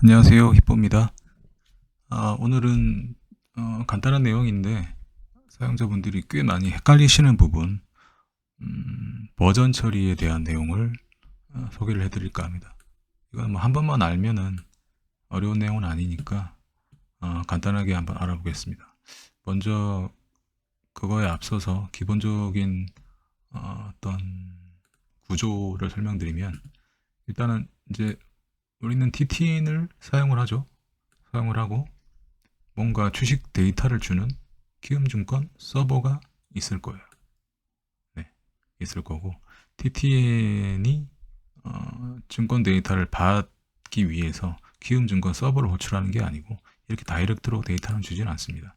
안녕하세요. 히뽀입니다. 오늘은 간단한 내용인데 사용자분들이 꽤 많이 헷갈리시는 부분, 버전 처리에 대한 내용을 소개를 해드릴까 합니다. 이건 뭐 한 번만 알면은 어려운 내용은 아니니까 간단하게 한번 알아보겠습니다. 먼저 그거에 앞서서 기본적인 어떤 구조를 설명드리면, 일단은 이제 우리는 TTN을 사용을 하죠. 사용을 하고 뭔가 주식 데이터를 주는 키움증권 서버가 있을 거예요. 네, 있을 거고 TTN이 증권 데이터를 받기 위해서 키움증권 서버를 호출하는 게 아니고 이렇게 다이렉트로 데이터는 주진 않습니다.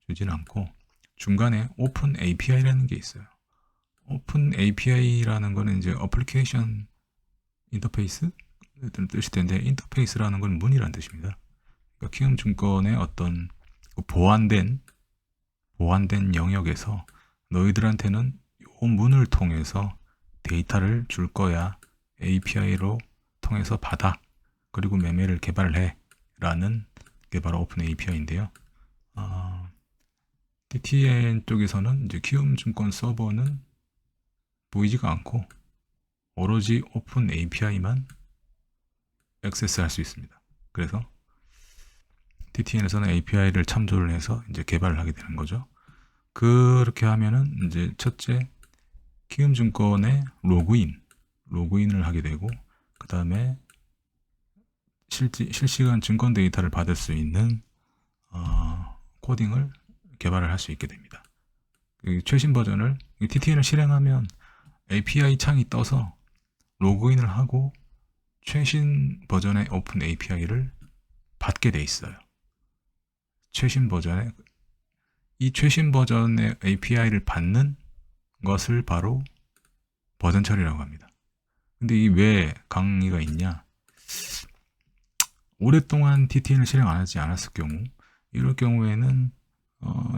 주진 않고 중간에 오픈 API라는 게 있어요. 오픈 API라는 거는 이제 어플리케이션 인터페이스 뜻이 텐데, 인터페이스라는 건 문이라는 뜻입니다. 그러니까 키움증권의 어떤 보완된 영역에서 너희들한테는 이 문을 통해서 데이터를 줄 거야. API로 통해서 받아. 그리고 매매를 개발해. 라는 게 바로 오픈 API인데요. TTN 쪽에서는 이제 키움증권 서버는 보이지가 않고 오로지 오픈 API만 액세스할 수 있습니다. 그래서 TTN에서는 API를 참조를 해서 이제 개발을 하게 되는 거죠. 그렇게 하면은 이제 첫째, 키움증권의 로그인을 하게 되고, 그 다음에 실시간 증권 데이터를 받을 수 있는 코딩을 개발을 할 수 있게 됩니다. 최신 버전을 TTN을 실행하면 API 창이 떠서 로그인을 하고 최신 버전의 오픈 API를 받게 돼 있어요. 이 최신 버전의 API를 받는 것을 바로 버전 처리라고 합니다. 근데 이 왜 강의가 있냐? 오랫동안 TTN을 실행 안 하지 않았을 경우, 이럴 경우에는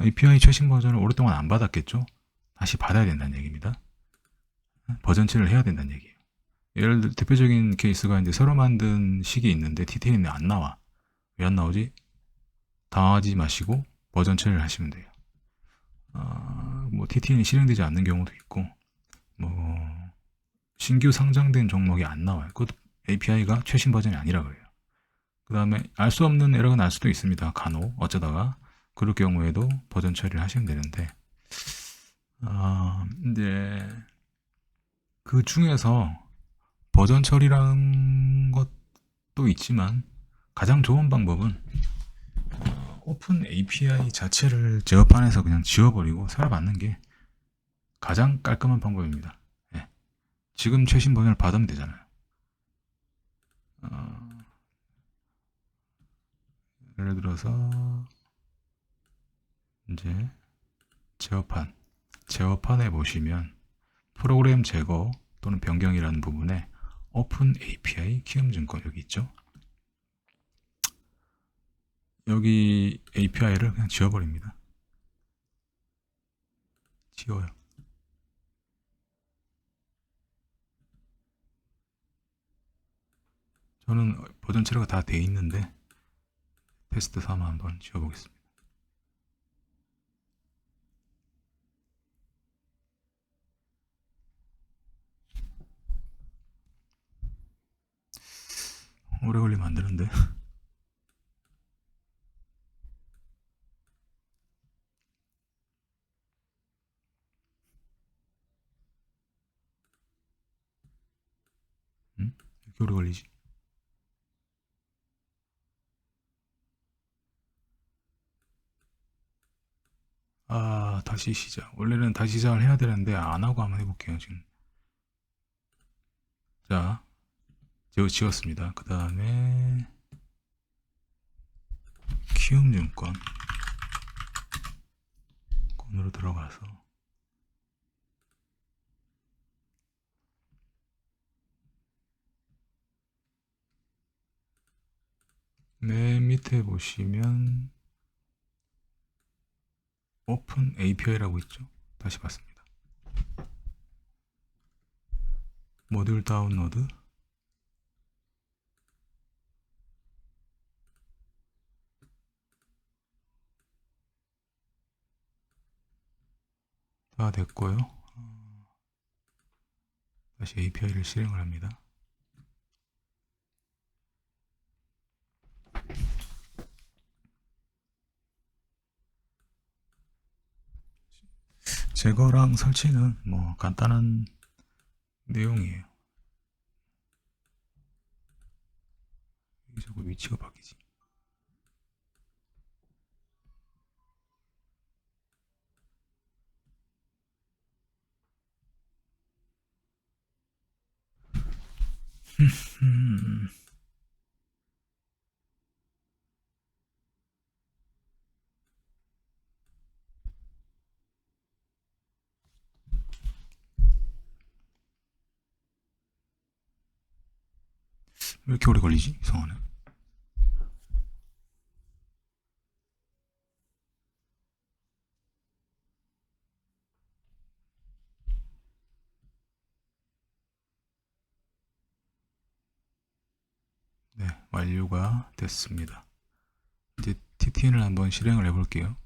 API 최신 버전을 오랫동안 안 받았겠죠? 다시 받아야 된다는 얘기입니다. 버전 처리를 해야 된다는 얘기예요. 예를 들어 대표적인 케이스가 이제 새로 만든 식이 있는데 TTN이 안 나와. 왜 안 나오지? 당하지 마시고 버전 처리를 하시면 돼요. 뭐 TTN이 실행되지 않는 경우도 있고, 뭐 신규 상장된 종목이 안 나와요. 그것도 API가 최신 버전이 아니라 그래요. 그 다음에 알 수 없는 에러가 날 수도 있습니다. 간혹 어쩌다가 그럴 경우에도 버전 처리를 하시면 되는데, 이제 그 중에서 버전 처리라는 것도 있지만 가장 좋은 방법은 오픈 API 자체를 제어판에서 그냥 지워버리고 새로 받는 게 가장 깔끔한 방법입니다. 네. 지금 최신 버전을 받으면 되잖아요. 예를 들어서 이제 제어판에 보시면 프로그램 제거 또는 변경이라는 부분에 오픈 API 키움증권 여기 있죠. 여기 API를 그냥 지워버립니다. 지워요. 저는 버전 처리가 다 돼 있는데 테스트 삼아 한번 지워보겠습니다. 오래 걸리면 안 되는데. 이렇게 오래 걸리지? 다시 시작. 원래는 다시 시작을 해야 되는데 안 하고 한번 해볼게요. 지금. 자, 지웠습니다. 그 다음에 키움증권 건으로 들어가서 맨 밑에 보시면 오픈 API라고 있죠. 다시 봤습니다. 모듈 다운로드. 다 됐고요. 다시 API를 실행을 합니다. 제거랑 설치는 뭐 간단한 내용이에요. 자꾸 위치가 바뀌지. 왜 이렇게 오래 걸리지? 이상하네. 네, 완료가 됐습니다. 이제 TTN을 한번 실행을 해볼게요.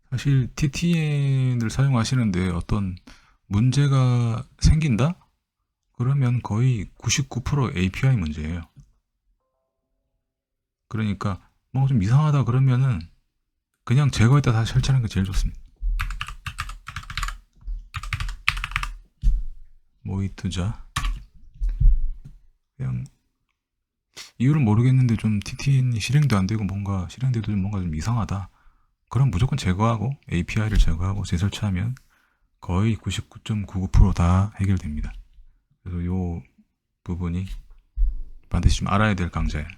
사실 TTN을 사용하시는데 어떤 문제가 생긴다? 그러면 거의 99% API 문제예요. 그러니까 뭔가 좀 이상하다 그러면은 그냥 제거했다 다시 설치하는 게 제일 좋습니다. 모의 투자. 그냥 이유는 모르겠는데 좀 TTN이 실행도 안 되고 뭔가 실행돼도 뭔가 좀 이상하다. 그럼 무조건 제거하고 API를 제거하고 재설치하면 거의 99.99% 다 해결됩니다. 그래서 이 부분이 반드시 좀 알아야 될 강좌예요.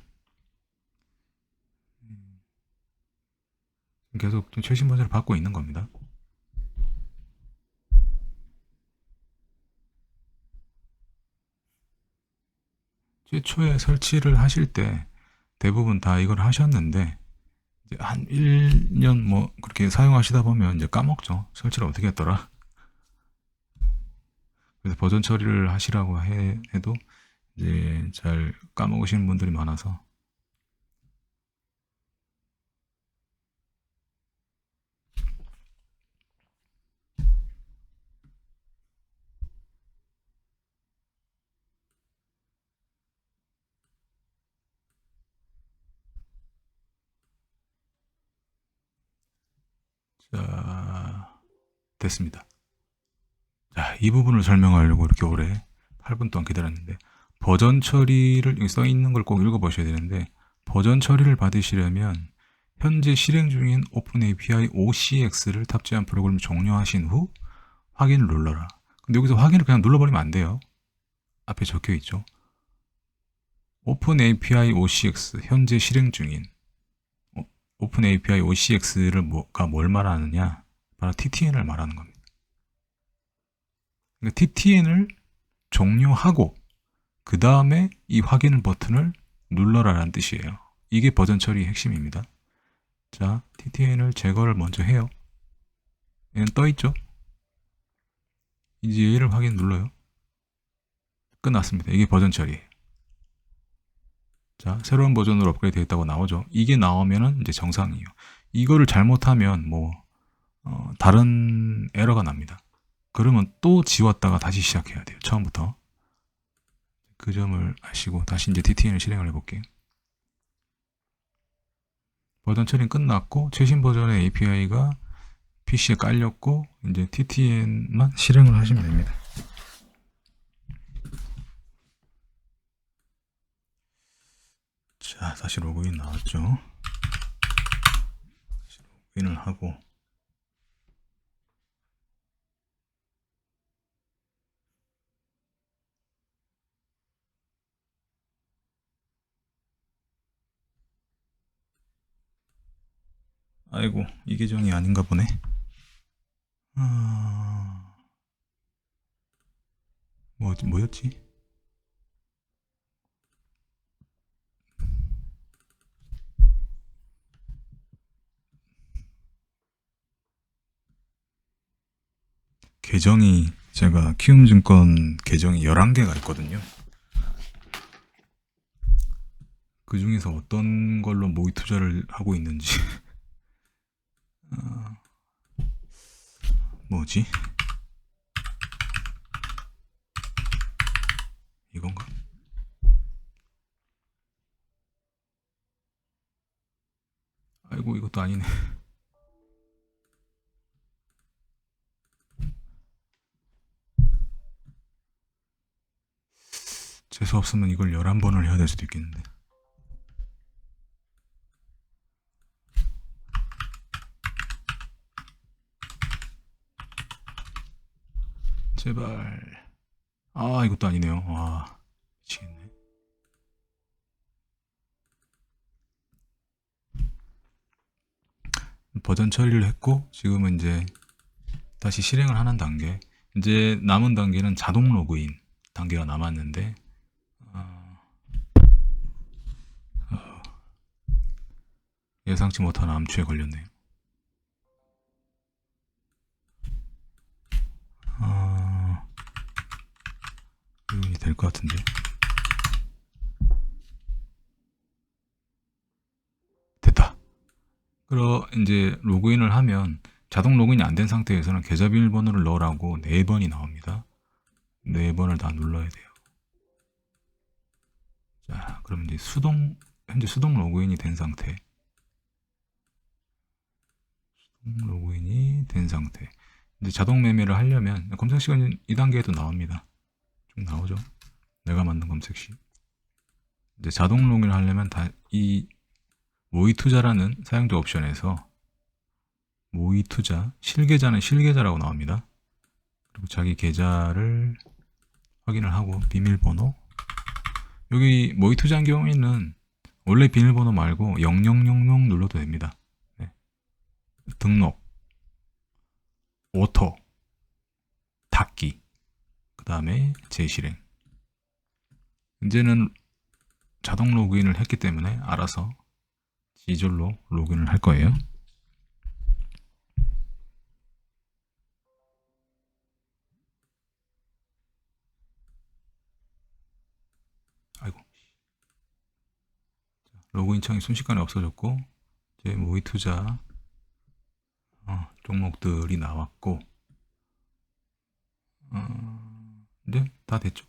계속 좀 최신 버전을 받고 있는 겁니다. 최초에 설치를 하실 때 대부분 다 이걸 하셨는데 이제 한 1년 뭐 그렇게 사용하시다 보면 이제 까먹죠. 설치를 어떻게 했더라. 그래서 버전 처리를 하시라고 해도 이제 잘 까먹으시는 분들이 많아서 자, 됐습니다. 자, 이 부분을 설명하려고 이렇게 오래 8분 동안 기다렸는데 버전 처리를 여기 써 있는 걸 꼭 읽어보셔야 되는데 버전 처리를 받으시려면 현재 실행 중인 오픈API OCX를 탑재한 프로그램을 종료하신 후 확인을 눌러라. 근데 여기서 확인을 그냥 눌러버리면 안 돼요. 앞에 적혀 있죠. 오픈API OCX 현재 실행 중인 오픈API OCX를 뭘 말하느냐? 바로 TTN을 말하는 겁니다. 그러니까 TTN을 종료하고 그 다음에 이 확인 버튼을 눌러라라는 뜻이에요. 이게 버전 처리의 핵심입니다. 자, TTN을 제거를 먼저 해요. 얘는 떠있죠? 이제 얘를 확인 눌러요. 끝났습니다. 이게 버전 처리예요. 자, 새로운 버전으로 업그레이드 되었다고 나오죠. 이게 나오면은 이제 정상이에요. 이거를 잘못하면 뭐 다른 에러가 납니다. 그러면 또 지웠다가 다시 시작해야 돼요. 처음부터. 그 점을 아시고 다시 이제 TTN을 실행을 해볼게요. 버전 처리는 끝났고 최신 버전의 API가 PC에 깔렸고 이제 TTN만 실행을 하시면 됩니다. 자, 다시 로그인 나왔죠. 다시 로그인을 하고 아이고 이 계정이 아닌가 보네. 뭐였지? 계정이 제가 키움증권 계정이 11개가 있거든요. 그 중에서 어떤 걸로 모의 투자를 하고 있는지 뭐지? 이건가? 아이고 이것도 아니네. 재수 없으면 이걸 11번을 해야 될 수도 있겠는데. 제발. 아 이것도 아니네요. 와 미치겠네. 버전 처리를 했고 지금은 이제 다시 실행을 하는 단계. 이제 남은 단계는 자동 로그인 단계가 남았는데 예상치 못한 암초에 걸렸네요. 로그인이 될 것 같은데. 됐다. 그럼 이제 로그인을 하면 자동 로그인이 안 된 상태에서는 계좌 비밀번호를 넣으라고 4번이 나옵니다. 4번을 다 눌러야 돼요. 자, 그럼 이제 현재 수동 로그인이 된 상태. 로그인이 된 상태. 이제 자동 매매를 하려면 검색 시간 2단계에도 나옵니다. 쭉 나오죠. 내가 만든 검색시. 이제 자동 로그인을 하려면 이 모의 투자라는 사용자 옵션에서 모의 투자, 실계좌는 실계좌라고 나옵니다. 그리고 자기 계좌를 확인을 하고 비밀번호. 여기 모의 투자한 경우에는 원래 비밀번호 말고 0000 눌러도 됩니다. 네. 등록, 오토, 닫기, 그 다음에 재실행. 이제는 자동 로그인을 했기 때문에 알아서 지절로 로그인을 할 거예요. 아이고. 로그인 창이 순식간에 없어졌고 이제 모의 투자 종목들이 나왔고 이제 다 됐죠.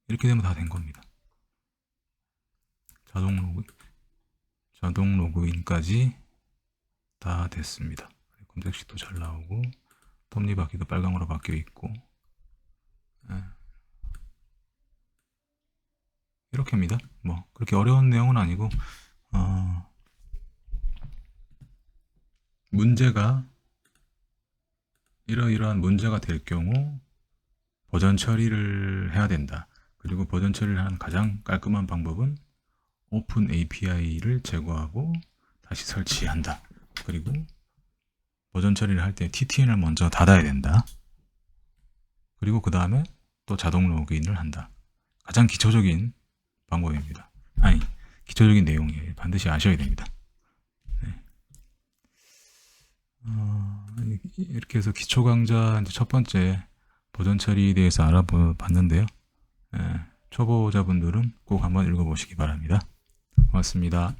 이렇게 되면 다 된 겁니다. 자동 로그인까지 다 됐습니다. 검색식도 잘 나오고 톱니바퀴도 빨강으로 바뀌어 있고 이렇게입니다. 뭐 그렇게 어려운 내용은 아니고 문제가 이러이러한 문제가 될 경우 버전 처리를 해야 된다. 그리고 버전 처리를 하는 가장 깔끔한 방법은 오픈 API를 제거하고 다시 설치한다. 그리고 버전 처리를 할 때 TTN을 먼저 닫아야 된다. 그리고 그 다음에 또 자동 로그인을 한다. 가장 기초적인 방법입니다. 아니, 기초적인 내용이에요. 반드시 아셔야 됩니다. 네. 이렇게 해서 기초 강좌 첫 번째 버전 처리에 대해서 알아봤는데요. 초보자분들은 꼭 한번 읽어보시기 바랍니다. 고맙습니다.